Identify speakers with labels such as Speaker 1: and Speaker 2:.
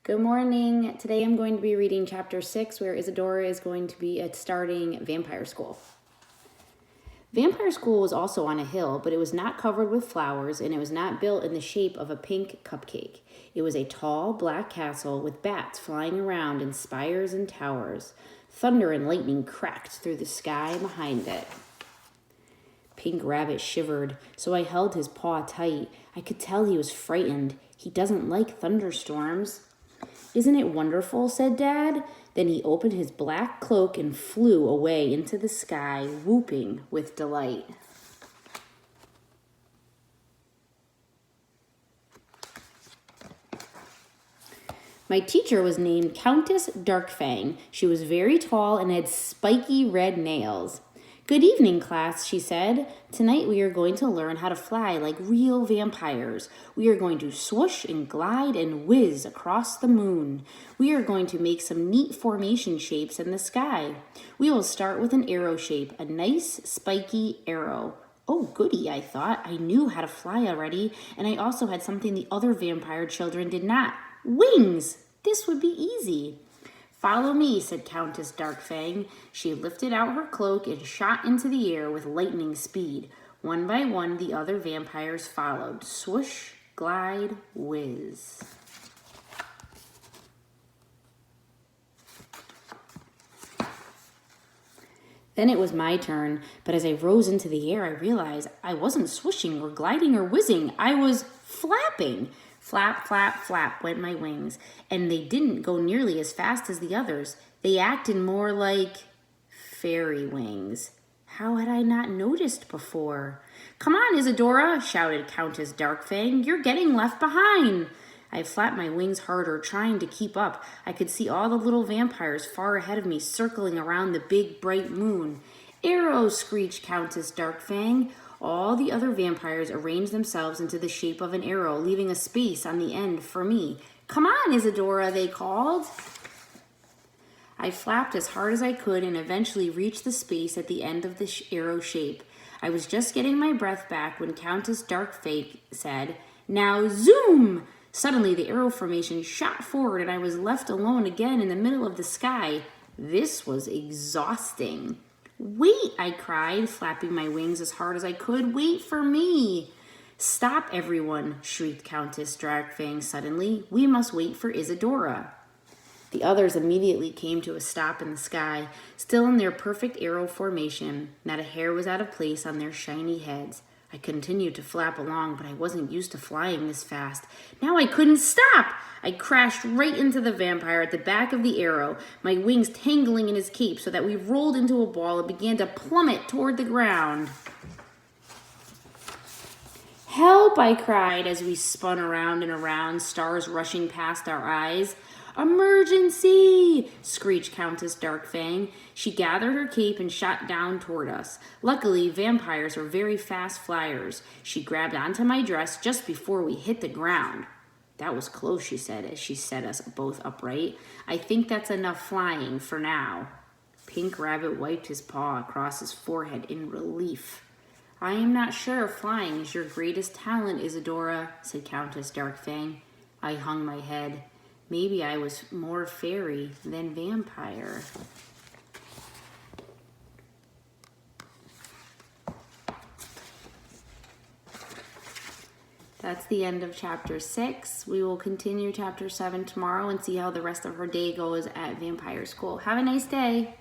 Speaker 1: Good morning. Today I'm going to be reading chapter 6 where Isadora is going to be starting vampire school. Vampire school was also on a hill, but it was not covered with flowers and it was not built in the shape of a pink cupcake. It was a tall black castle with bats flying around in spires and towers. Thunder and lightning cracked through the sky behind it. Pink Rabbit shivered, so I held his paw tight. I could tell he was frightened. He doesn't like thunderstorms. "Isn't it wonderful?" said Dad. Then he opened his black cloak and flew away into the sky, whooping with delight. My teacher was named Countess Darkfang. She was very tall and had spiky red nails. "Good evening, class," she said. "Tonight we are going to learn how to fly like real vampires. We are going to swoosh and glide and whiz across the moon. We are going to make some neat formation shapes in the sky. We will start with an arrow shape, a nice spiky arrow." Oh, goody, I thought. I knew how to fly already, and I also had something the other vampire children did not. Wings! This would be easy. "Follow me," said Countess Darkfang. She lifted out her cloak and shot into the air with lightning speed. One by one, the other vampires followed. Swoosh, glide, whiz. Then it was my turn, but as I rose into the air, I realized I wasn't swooshing or gliding or whizzing. I was flapping. Flap, flap, flap went my wings, and they didn't go nearly as fast as the others. They acted more like fairy wings. How had I not noticed before? "Come on, Isadora," shouted Countess Darkfang. "You're getting left behind." I flapped my wings harder, trying to keep up. I could see all the little vampires far ahead of me, circling around the big, bright moon. "Arrow!" screeched Countess Darkfang. All the other vampires arranged themselves into the shape of an arrow, leaving a space on the end for me. "Come on, Isadora," they called. I flapped as hard as I could and eventually reached the space at the end of the arrow shape. I was just getting my breath back when Countess Darkfang said, "Now zoom!" Suddenly, the arrow formation shot forward and I was left alone again in the middle of the sky. This was exhausting. "Wait," I cried, flapping my wings as hard as I could. "Wait for me." "Stop, everyone," shrieked Countess Darkfang suddenly. "We must wait for Isadora." The others immediately came to a stop in the sky, still in their perfect arrow formation. Not a hair was out of place on their shiny heads. I continued to flap along, but I wasn't used to flying this fast. Now I couldn't stop! I crashed right into the vampire at the back of the arrow, my wings tangling in his cape so that we rolled into a ball and began to plummet toward the ground. "Help!" I cried as we spun around and around, stars rushing past our eyes. "Emergency!" screeched Countess Darkfang. She gathered her cape and shot down toward us. Luckily, vampires are very fast flyers. She grabbed onto my dress just before we hit the ground. "That was close," she said as she set us both upright. "I think that's enough flying for now." Pink Rabbit wiped his paw across his forehead in relief. "I am not sure if flying is your greatest talent, Isadora," said Countess Darkfang. I hung my head. Maybe I was more fairy than vampire. That's the end of chapter 6. We will continue chapter 7 tomorrow and see how the rest of her day goes at vampire school. Have a nice day.